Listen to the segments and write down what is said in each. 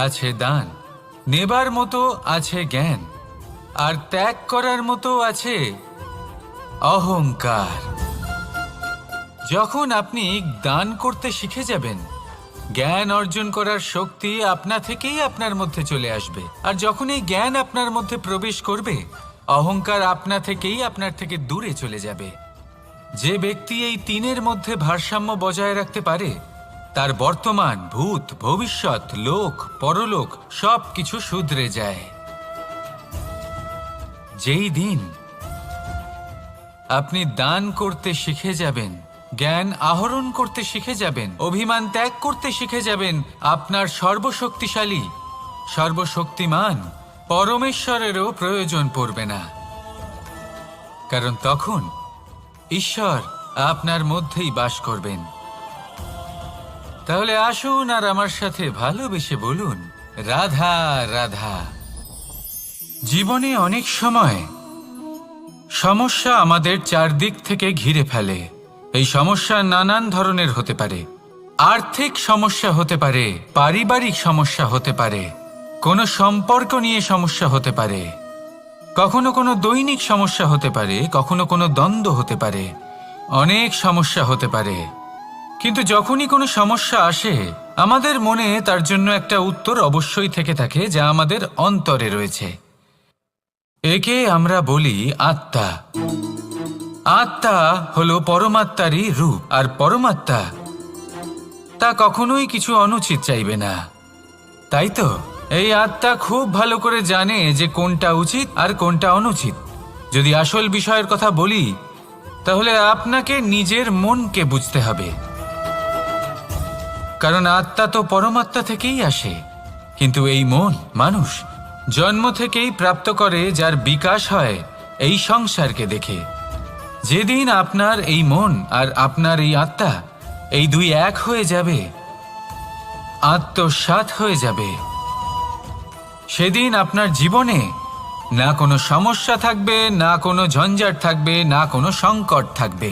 আছে দান, নেবার মতো আছে জ্ঞান, আর ত্যাগ করার মতো আছে অহংকার। যখন আপনি দান করতে শিখে যাবেন, জ্ঞান অর্জন করার শক্তি আপনা থেকেই আপনার মধ্যে চলে আসবে। আর যখন এই জ্ঞান আপনার মধ্যে প্রবেশ করবে, অহংকার আপনা থেকেই আপনার থেকে দূরে চলে যাবে। যে ব্যক্তি এই তিনের মধ্যে ভারসাম্য বজায় রাখতে পারে, তার বর্তমান, ভূত, ভবিষ্যৎ, লোক, পরলোক সব কিছু শুধরে যায়। যেই দিন আপনি দান করতে শিখে যাবেন, জ্ঞান আহরণ করতে শিখে যাবেন, অভিমান ত্যাগ করতে শিখে যাবেন, আপনার সর্বশক্তিশালী, সর্বশক্তিমান পরমেশ্বরেরও প্রয়োজন পড়বে না। কারণ তখন ঈশ্বর আপনার মধ্যেই বাস করবেন। তাহলে আসুন আর আমার সাথে ভালোবেসে বলুন, রাধা রাধা। জীবনে অনেক সময় সমস্যা আমাদের চারদিক থেকে ঘিরে ফেলে। এই সমস্যা নানান ধরনের হতে পারে। আর্থিক সমস্যা হতে পারে, পারিবারিক সমস্যা হতে পারে, কোনো সম্পর্ক নিয়ে সমস্যা হতে পারে, কখনো কোনো দৈনিক সমস্যা হতে পারে, কখনো কোনো দ্বন্দ্ব হতে পারে, অনেক সমস্যা হতে পারে। কিন্তু যখনই কোনো সমস্যা আসে, আমাদের মনে তার জন্য একটা উত্তর অবশ্যই থেকে থাকে, যা আমাদের অন্তরে রয়েছে। একে আমরা বলি আত্মা। আত্মা হলো পরমাত্মারই রূপ, আর পরমাত্মা তা কখনোই কিছু অনুচিত চাইবে না, তাই তো? এই আত্মা খুব ভালো করে জানে যে কোনটা উচিত আর কোনটা অনুচিত। যদি আসল বিষয়ের কথা বলি, তাহলে আপনাকে নিজের মনকে বুঝতে হবে। কারণ আত্মা তো পরমাত্মা থেকেই আসে। কিন্তু এই মন মানুষ জন্ম থেকেই প্রাপ্ত করে, যার বিকাশ হয় এই সংসারকে দেখে। যেদিন আপনার এই মন আর আপনার এই আত্মা, এই দুই এক হয়ে যাবে, আত্মসাৎ হয়ে যাবে, সেদিন আপনার জীবনে না কোনো সমস্যা থাকবে, না কোনো ঝঞ্ঝাট থাকবে, না কোনো সংকট থাকবে।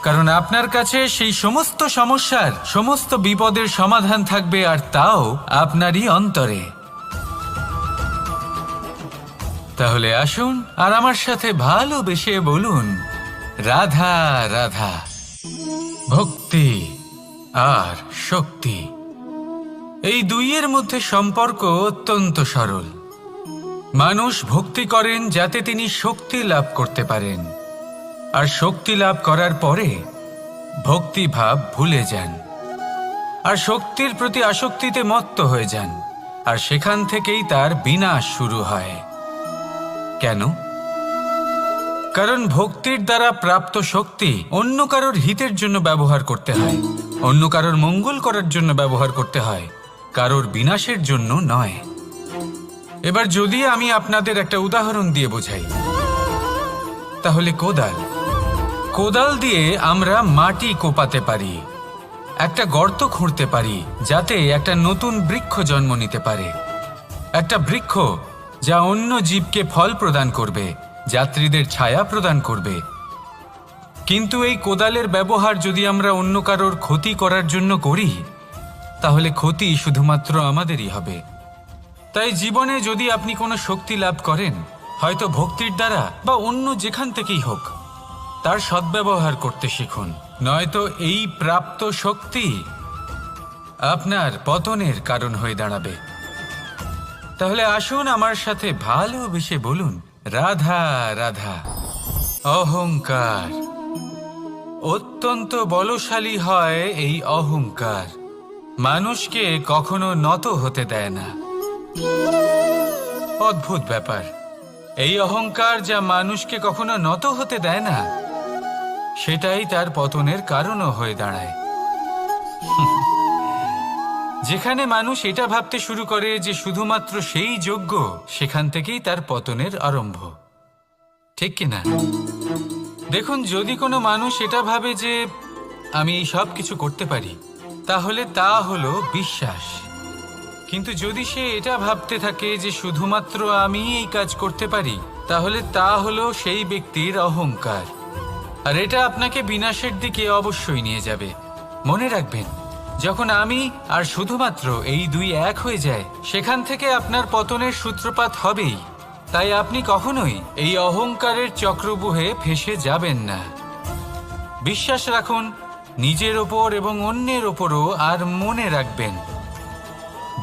কারণ আপনার কাছে সেই সমস্ত সমস্যার, সমস্ত বিপদের সমাধান থাকবে, আর তাও আপনারই অন্তরে। তাহলে আসুন আর আমার সাথে ভালোবেসে বলুন, রাধা রাধা। ভক্তি আর শক্তি, এই দুইয়ের মধ্যে সম্পর্ক অত্যন্ত সরল। মানুষ ভক্তি করেন যাতে তিনি শক্তি লাভ করতে পারেন, আর শক্তি লাভ করার পরে ভক্তিভাব ভুলে যান, আর শক্তির প্রতি আসক্তিতে মত্ত হয়ে যান, আর সেখান থেকেই তার বিনাশ শুরু হয়। কেন? কারণ ভক্তির দ্বারা প্রাপ্ত শক্তি অন্য কারোর হিতের জন্য ব্যবহার করতে হয়, অন্য কারোর মঙ্গল করার জন্য ব্যবহার করতে হয়, কারোর বিনাশের জন্য নয়। এবার যদি আমি আপনাদের একটা উদাহরণ দিয়ে বোঝাই, তাহলে কোদাল দিয়ে আমরা মাটি কোপাতে পারি, একটা গর্ত খুঁড়তে পারি, যাতে একটা নতুন বৃক্ষ জন্ম নিতে পারে। একটা বৃক্ষ যা অন্য জীবকে ফল প্রদান করবে, যাত্রীদের ছায়া প্রদান করবে। কিন্তু এই কোদালের ব্যবহার যদি আমরা অন্য কারোর ক্ষতি করার জন্য করি, তাহলে ক্ষতি শুধুমাত্র আমাদেরই হবে। তাই জীবনে যদি আপনি কোনো শক্তি লাভ করেন, হয়তো ভক্তির দ্বারা বা অন্য যেখান থেকেই হোক, তার সদ্ব্যবহার করতে শিখুন। নয়তো এই প্রাপ্ত শক্তি আপনার পতনের কারণ হয়ে দাঁড়াবে। তাহলে আসুন আমার সাথে ভালোবেসে বলুন, রাধা রাধা। অহংকার অত্যন্ত বলশালী হয়। এই অহংকার মানুষকে কখনো নত হতে দেয় না। অদ্ভুত ব্যাপার, এই অহংকার যা মানুষকে কখনো নত হতে দেয় না, সেটাই তার পতনের কারণও হয়ে দাঁড়ায়। যেখানে মানুষ এটা ভাবতে শুরু করে যে শুধুমাত্র সেই যোগ্য, সেখান থেকেই তার পতনের আরম্ভ। ঠিক কিনা? দেখুন, যদি কোনো মানুষ এটা ভাবে যে আমি এই সব কিছু করতে পারি, তাহলে তা হলো বিশ্বাস। কিন্তু যদি সে এটা ভাবতে থাকে যে শুধুমাত্র আমি এই কাজ করতে পারি, তাহলে তা হলো সেই ব্যক্তির অহংকার। আর এটা আপনাকে বিনাশের দিকে অবশ্যই নিয়ে যাবে। মনে রাখবেন, যখন আমি আর শুধুমাত্র এই দুই এক হয়ে যায়, সেখান থেকে আপনার পতনের সূত্রপাত হবেই। তাই আপনি কখনোই এই অহংকারের চক্রব্যূহে ফেঁসে যাবেন না। বিশ্বাস রাখুন নিজের ওপর এবং অন্যের ওপরও, আর মনে রাখবেন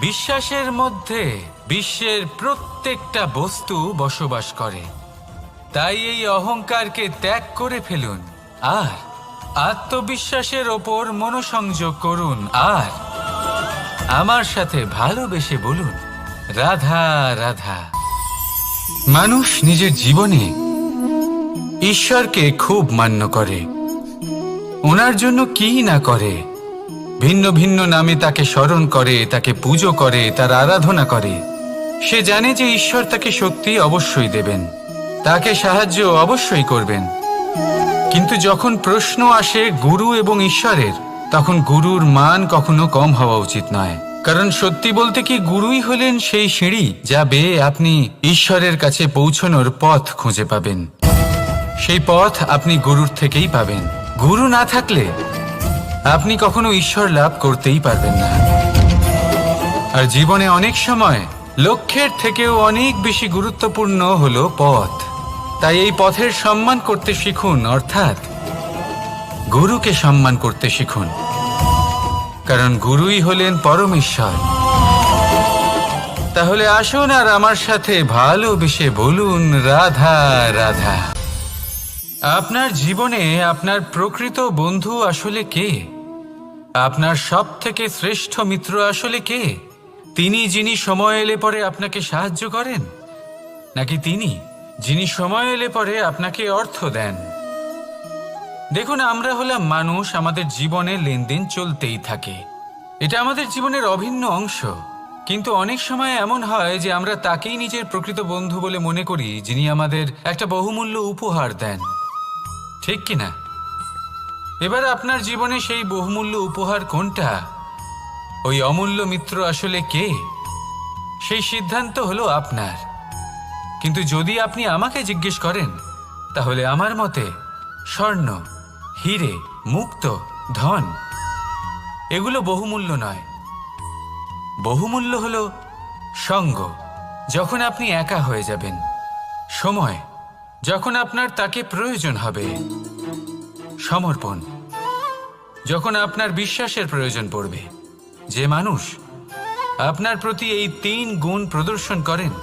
বিশ্বাসের মধ্যে বিশ্বের প্রত্যেকটা বস্তু বসবাস করে। তাই এই অহংকারকে ত্যাগ করে ফেলুন আর আত্মবিশ্বাসের ওপর মনোসংযোগ করুন, আর আমার সাথে ভালোবেসে বলুন রাধা রাধা। মানুষ নিজের জীবনে ঈশ্বরকে খুব মান্য করে, ওনার জন্য কি না করে। ভিন্ন ভিন্ন নামে তাকে স্মরণ করে, তাকে পুজো করে, তার আরাধনা করে। সে জানে যে ঈশ্বর তাকে শক্তি অবশ্যই দেবেন, তাকে সাহায্য অবশ্যই করবেন। কিন্তু যখন প্রশ্ন আসে গুরু এবং ঈশ্বরের, তখন গুরুর মান কখনো কম হওয়া উচিত নয়। কারণ সত্যি বলতে কি, গুরুই হলেন সেই সিঁড়ি যা বেয়ে আপনি ঈশ্বরের কাছে পৌঁছানোর পথ খুঁজে পাবেন। সেই পথ আপনি গুরুর থেকেই পাবেন। গুরু না থাকলে আপনি কখনো ঈশ্বর লাভ করতেই পারবেন না। আর জীবনে অনেক সময় লক্ষ্যের থেকেও অনেক বেশি গুরুত্বপূর্ণ হলো পথ। তাই এই পথের সম্মান করতে শিখুন, অর্থাৎ গুরুকে সম্মান করতে শিখুন, কারণ গুরুই হলেন পরমেশ্বর। তাহলে আসুন আর আমার সাথে ভালোবেসে বলুন রাধা রাধা। আপনার জীবনে আপনার প্রকৃত বন্ধু আসলে কে? আপনার সব থেকে শ্রেষ্ঠ মিত্র আসলে কে? তিনি যিনি সময় এলে পরে আপনাকে সাহায্য করেন, নাকি তিনি যিনি সময় এলে পরে আপনাকে অর্থ দেন? দেখুন, আমরা হলাম মানুষ, আমাদের জীবনে লেনদেন চলতেই থাকে। এটা আমাদের জীবনের অভিন্ন অংশ। কিন্তু অনেক সময় এমন হয় যে আমরা তাকেই নিজের প্রকৃত বন্ধু বলে মনে করি, যিনি আমাদের একটা বহুমূল্য উপহার দেন, ঠিক কিনা? এবার আপনার জীবনে সেই বহুমূল্য উপহার কোনটা, ওই অমূল্য মিত্র আসলে কে, সেই সিদ্ধান্ত হলো আপনার। কিন্তু যদি আপনি আমাকে জিজ্ঞেস করেন, তাহলে আমার মতে স্বর্ণ, হিরে, মুক্ত, ধন এগুলো বহুমূল্য নয়। বহুমূল্য হলো সঙ্গ, যখন আপনি একা হয়ে যাবেন; সময়, যখন আপনার তাকে প্রয়োজন হবে; সমর্পণ, যখন আপনার বিশ্বাসের প্রয়োজন পড়বে। যে মানুষ আপনার প্রতি এই 3 গুণ প্রদর্শন করেন,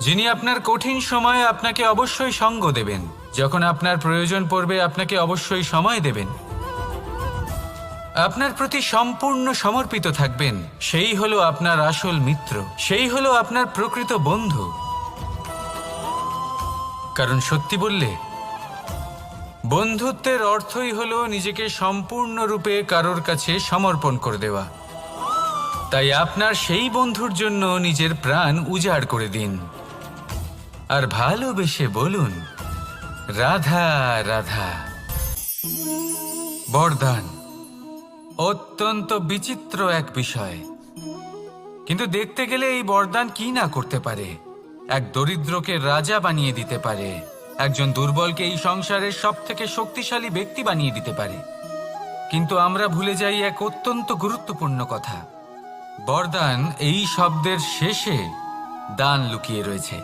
যিনি আপনার কঠিন সময়ে আপনাকে অবশ্যই সঙ্গ দেবেন, যখন আপনার প্রয়োজন পড়বে আপনাকে অবশ্যই সময় দেবেন, আপনার প্রতি সম্পূর্ণ সমর্পিত থাকবেন, সেই হলো আপনার আসল মিত্র, সেই হলো আপনার প্রকৃত বন্ধু। কারণ সত্যি বললে, বন্ধুত্বের অর্থই হলো নিজেকে সম্পূর্ণরূপে কারোর কাছে সমর্পণ করে দেওয়া। তাই আপনার সেই বন্ধুর জন্য নিজের প্রাণ উজাড় করে দিন আর ভালোবেসে বলুন রাধা রাধা। বরদান অত্যন্ত বিচিত্র এক বিষয়, কিন্তু দেখতে গেলে এই বরদান কি না করতে পারে। এক দরিদ্রকে রাজা বানিয়ে দিতে পারে, একজন দুর্বলকে এই সংসারের সব থেকে শক্তিশালী ব্যক্তি বানিয়ে দিতে পারে। কিন্তু আমরা ভুলে যাই এক অত্যন্ত গুরুত্বপূর্ণ কথা। বরদান এই শব্দের শেষে দান লুকিয়ে রয়েছে।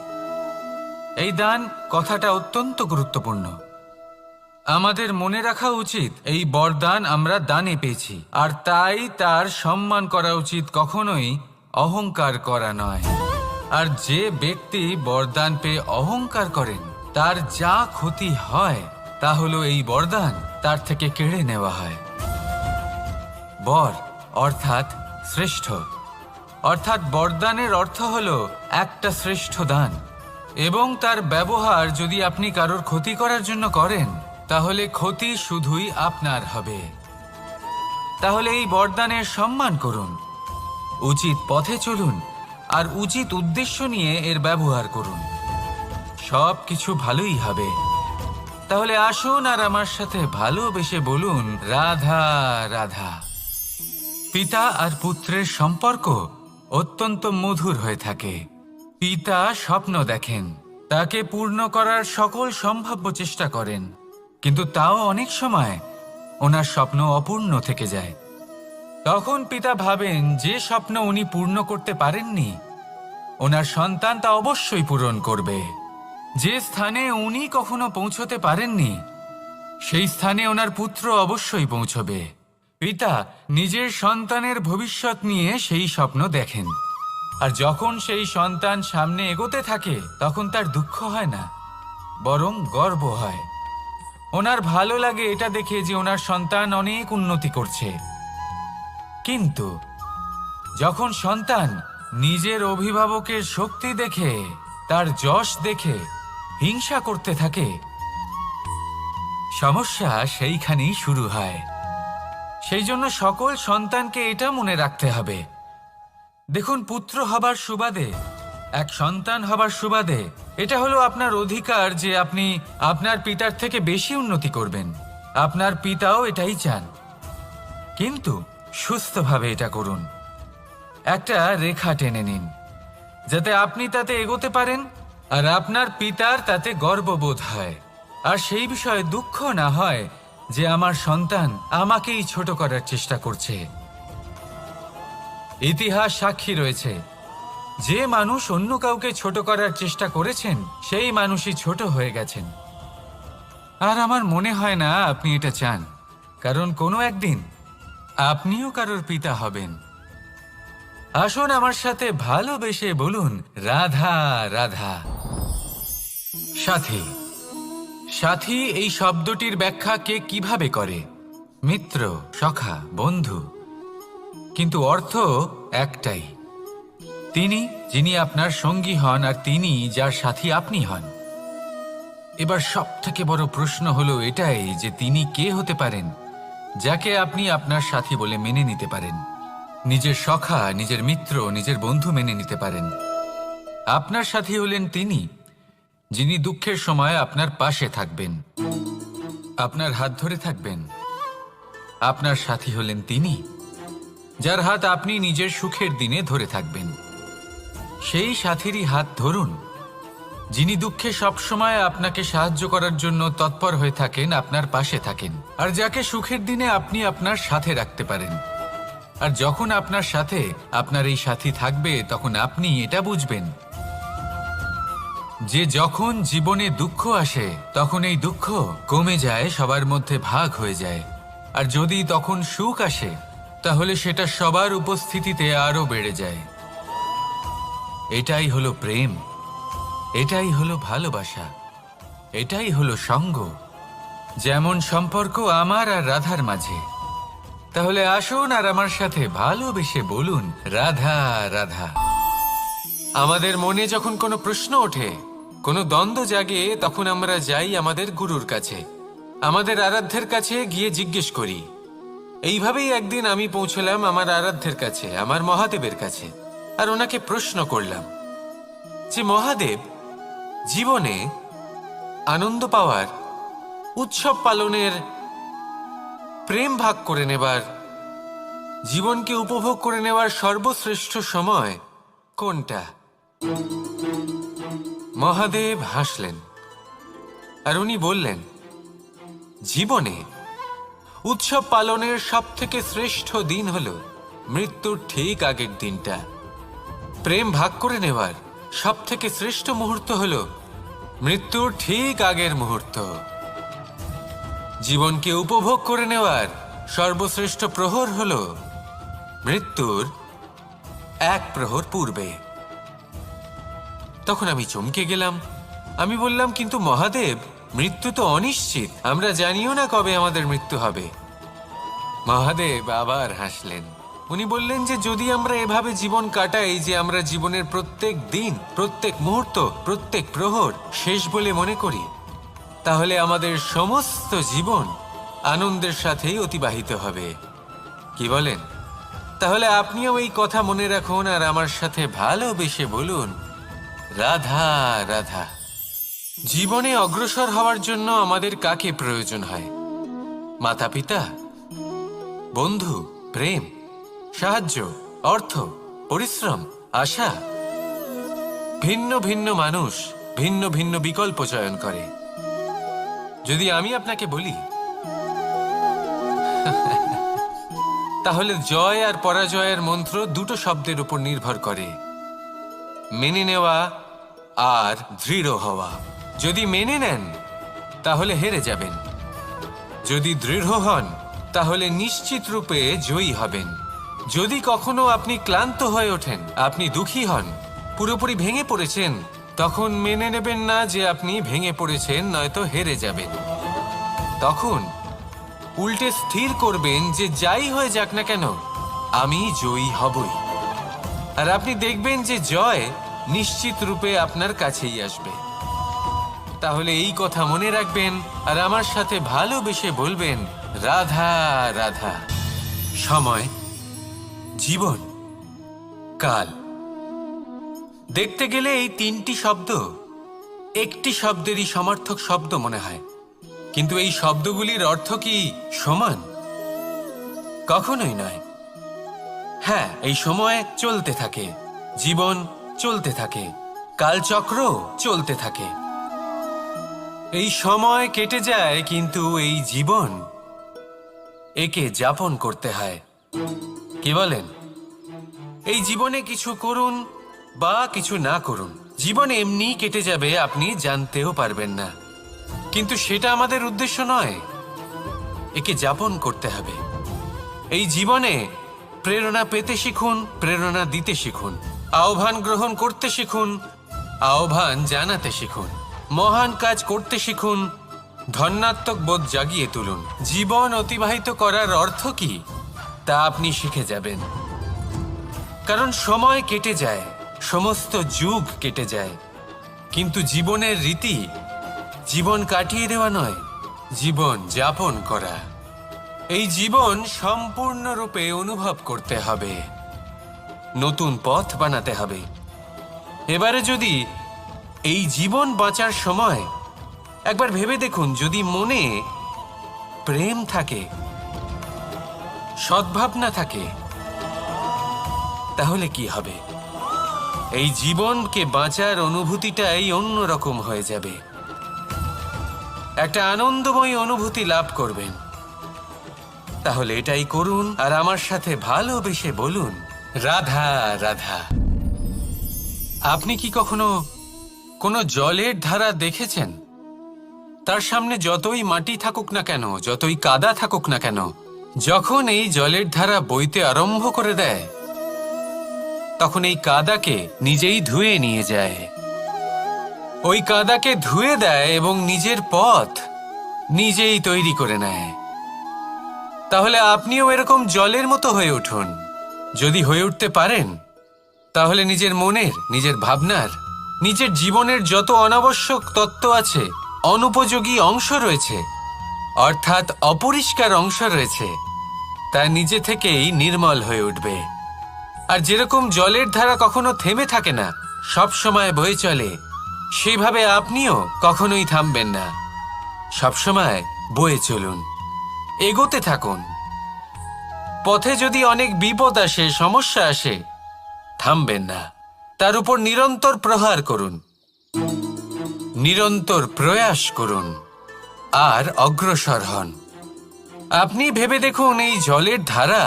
এই দান কথাটা অত্যন্ত গুরুত্বপূর্ণ। আমাদের মনে রাখা উচিত এই বরদান আমরা দানে পেয়েছি, আর তাই তার সম্মান করা উচিত, কখনোই অহংকার করা নয়। আর যে ব্যক্তি বরদান পেয়ে অহংকার করেন, তার যা ক্ষতি হয় তা হলো এই বরদান তার থেকে কেড়ে নেওয়া হয়। বর অর্থাৎ শ্রেষ্ঠ, অর্থাৎ বরদানের অর্থ হলো একটা শ্রেষ্ঠ দান, এবং তার ব্যবহার যদি আপনি কারোর ক্ষতি করার জন্য করেন, তাহলে ক্ষতি শুধুই আপনার হবে। তাহলে এই বরদানের সম্মান করুন, উচিত পথে চলুন, আর উচিত উদ্দেশ্য নিয়ে এর ব্যবহার করুন। সব কিছু ভালোই হবে। তাহলে আসুন আর আমার সাথে ভালোবেসে বলুন রাধা রাধা। পিতা আর পুত্রের সম্পর্ক অত্যন্ত মধুর হয়ে থাকে। পিতা স্বপ্ন দেখেন, তাকে পূর্ণ করার সকল সম্ভাব্য চেষ্টা করেন, কিন্তু তাও অনেক সময় ওনার স্বপ্ন অপূর্ণ থেকে যায়। তখন পিতা ভাবেন যে স্বপ্ন উনি পূর্ণ করতে পারেননি, ওনার সন্তান তা অবশ্যই পূরণ করবে। যে স্থানে উনি কখনো পৌঁছতে পারেননি, সেই স্থানে ওনার পুত্র অবশ্যই পৌঁছবে। পিতা নিজের সন্তানের ভবিষ্যৎ নিয়ে সেই স্বপ্ন দেখেন, আর যখন সেই সন্তান সামনে এগোতে থাকে তখন তার দুঃখ হয় না, বরং গর্ব হয়। ওনার ভালো লাগে এটা দেখে যে ওনার সন্তান অনেক উন্নতি করছে। কিন্তু যখন সন্তান নিজের অভিভাবকের শক্তি দেখে, তার যশ দেখে হিংসা করতে থাকে, সমস্যা সেইখানেই শুরু হয়। সেই জন্য সকল সন্তানকে এটা মনে রাখতে হবে, দেখুন, পুত্র হবার সুবাদে, এক সন্তান হবার সুবাদে এটা হলো আপনার অধিকার যে আপনি আপনার পিতার থেকে বেশি উন্নতি করবেন। আপনার পিতাও এটাই চান, কিন্তু সুস্থভাবে এটা করুন। একটা রেখা টেনে নিন যাতে আপনি তাতে এগোতে পারেন আর আপনার পিতার তাতে গর্ববোধ হয়, আর সেই বিষয়ে দুঃখ না হয় যে আমার সন্তান আমাকেই ছোট করার চেষ্টা করছে। ইতিহাস সাক্ষী রয়েছে, যে মানুষ অন্য কাউকে ছোট করার চেষ্টা করেছেন সেই মানুষই ছোট হয়ে গেছেন। আর আমার মনে হয় না আপনি এটা চান, কারণ কোনো একদিন আপনিও কারোর পিতা হবেন। আসুন আমার সাথে ভালোবেসে বলুন, রাধা রাধা। সাথী, সাথী এই শব্দটির ব্যাখ্যা কে কিভাবে করে? মিত্র, সখা, বন্ধু, কিন্তু অর্থ একটাই। তিনি যিনি আপনার সঙ্গী হন আর তিনি যার সাথী আপনি হন। এবার সব থেকে বড় প্রশ্ন হলো এটাই যে তিনি কে হতে পারেন যাকে আপনি আপনার সাথী বলে মেনে নিতে পারেন, নিজের সখা, নিজের মিত্র, নিজের বন্ধু মেনে নিতে পারেন। আপনার সাথী হলেন তিনি যিনি দুঃখের সময় আপনার পাশে থাকবেন, আপনার হাত ধরে থাকবেন। আপনার সাথী হলেন তিনি যার হাত আপনি নিজের সুখের দিনে ধরে থাকবেন। সেই সাথীরই হাত ধরুন যিনি দুঃখে সবসময় আপনাকে সাহায্য করার জন্য তৎপর হয়ে থাকেন, আপনার পাশে থাকেন, আর যাকে সুখের দিনে আপনি আপনার সাথে রাখতে পারেন। আর যখন আপনার সাথে আপনার এই সাথী থাকবে তখন আপনি এটা বুঝবেন যে যখন জীবনে দুঃখ আসে তখন এই দুঃখ কমে যায়, সবার মধ্যে ভাগ হয়ে যায়। আর যদি তখন সুখ আসে তাহলে সেটা সবার উপস্থিতিতে আরো বেড়ে যায়। এটাই হলো প্রেম, এটাই হলো ভালোবাসা, এটাই হলো সঙ্গ, যেমন সম্পর্ক আমার আর রাধার মাঝে। তাহলে আসুন আর আমার সাথে ভালোবেসে বলুন, রাধা রাধা। আমাদের মনে যখন কোনো প্রশ্ন ওঠে, কোনো দ্বন্দ্ব জাগে, তখন আমরা যাই আমাদের গুরুর কাছে, আমাদের আরাধ্যের কাছে গিয়ে জিজ্ঞেস করি। এইভাবেই একদিন আমি পৌঁছলাম আমার আরাধ্যের কাছে, আমার মহাদেবের কাছে, আর ওনাকে প্রশ্ন করলাম যে মহাদেব, জীবনে আনন্দ পাওয়ার, উৎসব পালনের, প্রেম ভাগ করে নেবার, জীবনকে উপভোগ করে নেওয়ার সর্বশ্রেষ্ঠ সময় কোনটা? মহাদেব হাসলেন আর উনি বললেন, জীবনে উৎসব পালনের সবথেকে শ্রেষ্ঠ দিন হলো মৃত্যুর ঠিক আগের দিনটা। প্রেম ভাগ করে নেওয়ার সবথেকে শ্রেষ্ঠ মুহূর্ত হলো মৃত্যুর ঠিক আগের মুহূর্ত। জীবনকে উপভোগ করে নেওয়ার সর্বশ্রেষ্ঠ প্রহর হলো মৃত্যুর এক প্রহর পূর্বে। তখন আমি চমকে গেলাম। আমি বললাম, কিন্তু মহাদেব, মৃত্যু তো অনিশ্চিত, আমরা জানিও না কবে আমাদের মৃত্যু হবে। মহাদেব আবার হাসলেন। উনি বললেন যে যদি আমরা এভাবে জীবন কাটাই যে আমরা জীবনের প্রত্যেক দিন, প্রত্যেক মুহূর্ত, প্রত্যেক প্রহর শেষ বলে মনে করি, তাহলে আমাদের সমস্ত জীবন আনন্দের সাথেই অতিবাহিত হবে। কি বলেন? তাহলে আপনিও এই কথা মনে রাখুন আর আমার সাথে ভালোবেসে বলুন, রাধা রাধা। জীবনে অগ্রসর হওয়ার জন্য আমাদের কাকে প্রয়োজন হয়? মাতা পিতা, বন্ধু, প্রেম, সাহায্য, অর্থ, পরিশ্রম, আশা। ভিন্ন ভিন্ন মানুষ ভিন্ন ভিন্ন বিকল্প চয়ন করে। যদি আমি আপনাকে বলি তাহলে জয় আর পরাজয়ের মন্ত্র দুটো শব্দের উপর নির্ভর করে, মেনে নেওয়া আর দৃঢ় হওয়া। যদি মেনে নেন তাহলে হেরে যাবেন, যদি দৃঢ় হন তাহলে নিশ্চিত রূপে জয়ী হবেন। যদি কখনো আপনি ক্লান্ত হয়ে ওঠেন, আপনি দুঃখী হন, পুরোপুরি ভেঙে পড়েছেন, তখন মেনে নেবেন না যে আপনি ভেঙে পড়েছেন, নয়তো হেরে যাবেন। তখন উল্টে স্থির করবেন যে যাই হয়ে যাক না কেন আমি জয়ী হবই। আর আপনি দেখবেন যে জয় নিশ্চিত রূপে আপনার কাছেই আসবে। তাহলে এই কথা মনে রাখবেন আর আমার সাথে ভালোবেসে বলবেন, রাধা রাধা। সময়, জীবন, কাল। দেখতে গেলে এই তিনটি শব্দ একটি শব্দেরই সমার্থক শব্দ মনে হয়, কিন্তু এই শব্দগুলির অর্থ কি সমান? কখনোই নয়। হ্যাঁ, এই সময় চলতে থাকে, জীবন চলতে থাকে, কালচক্র চলতে থাকে। এই সময় কেটে যায়, কিন্তু এই জীবন একে যাপন করতে হয়। কি বলেন? এই জীবনে কিছু করুন বা কিছু না করুন, জীবন এমনি কেটে যাবে, আপনি জানতেও পারবেন না। কিন্তু সেটা আমাদের উদ্দেশ্য নয়, একে যাপন করতে হবে। এই জীবনে প্রেরণা পেতে শিখুন, প্রেরণা দিতে শিখুন, আহ্বান গ্রহণ করতে শিখুন, আহ্বান জানাতে শিখুন, মহান কাজ করতে শিখুন, ধন্যাত্মক বোধ জাগিয়ে তুলুন। জীবন অতিবাহিত করার অর্থ কি তা আপনি শিখে যাবেন। কারণ সময় কেটে যায়, সমস্ত যুগ কেটে যায়, কিন্তু জীবনের রীতি জীবন কাটিয়ে দেওয়া নয়, জীবন যাপন করা। এই জীবন সম্পূর্ণরূপে অনুভব করতে হবে, নতুন পথ বানাতে হবে। এবারে যদি এই জীবন বাঁচার সময় একবার ভেবে দেখুন, যদি মনে প্রেম থাকে, সদ্ভাবনা থাকে, তাহলে কি হবে? এই জীবনকে বাঁচার অনুভূতিটাই অন্যরকম হয়ে যাবে, একটা আনন্দময় অনুভূতি লাভ করবেন। তাহলে এটাই করুন আর আমার সাথে ভালোবেসে বলুন, রাধা রাধা। আপনি কি কখনো কোনো জলের ধারা দেখেছেন? তার সামনে যতই মাটি থাকুক না কেন, যতই কাদা থাকুক না কেন, যখন এই জলের ধারা বইতে আরম্ভ করে দেয়, তখন এই কাদাকে নিজেই ধুয়ে নিয়ে যায়। ওই কাদাকে ধুয়ে দেয় এবং নিজের পথ নিজেই তৈরি করে নেয়। তাহলে আপনিও এরকম জলের মতো হয়ে উঠুন। যদি হয়ে উঠতে পারেন, তাহলে নিজের মনের, নিজের ভাবনার, নিজের জীবনের যত অনাবশ্যক তত্ত্ব আছে, অনুপযোগী অংশ রয়েছে, অর্থাৎ অপরিষ্কার অংশ রয়েছে, তা নিজে থেকেই নির্মল হয়ে উঠবে। আর যেরকম জলের ধারা কখনো থেমে থাকে না, সব সময় বয়ে চলে, সেইভাবে আপনিও কখনোই থামবেন না, সবসময় বয়ে চলুন, এগোতে থাকুন। পথে যদি অনেক বিপদ আসে, সমস্যা আসে, থামবেন না, তার উপর নিরন্তর প্রহার করুন, নিরন্তর প্রয়াস করুন আর অগ্রসর হন। আপনি ভেবে দেখুন, এই জলের ধারা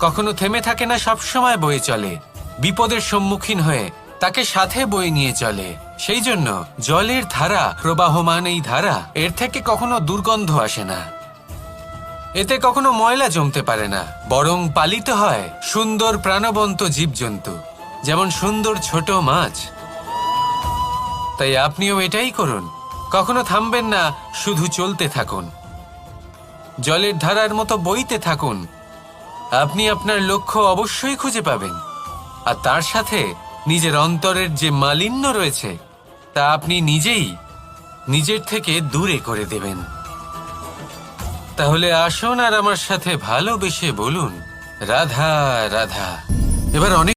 কখনো থেমে থাকে না, সবসময় বয়ে চলে, বিপদের সম্মুখীন হয়ে তাকে সাথে বয়ে নিয়ে চলে। সেই জন্য জলের ধারা, প্রবাহমান এই ধারা, এর থেকে কখনো দুর্গন্ধ আসে না, এতে কখনো ময়লা জমতে পারে না, বরং পালিত হয় সুন্দর প্রাণবন্ত জীবজন্তু, যেমন সুন্দর ছোট মাছ। তাই আপনিও এটাই করুন, কখনো থামবেন না, শুধু চলতে থাকুন, জলের ধারার মতো বইতে থাকুন। আপনি আপনার লক্ষ্য অবশ্যই খুঁজে পাবেন, আর তার সাথে নিজের অন্তরের যে মালিন্য রয়েছে তা আপনি নিজেই নিজের থেকে দূরে করে দেবেন। তাহলে আসুন আর আমার সাথে ভালোবেসে বলুন, রাধা রাধা। এবার অনেক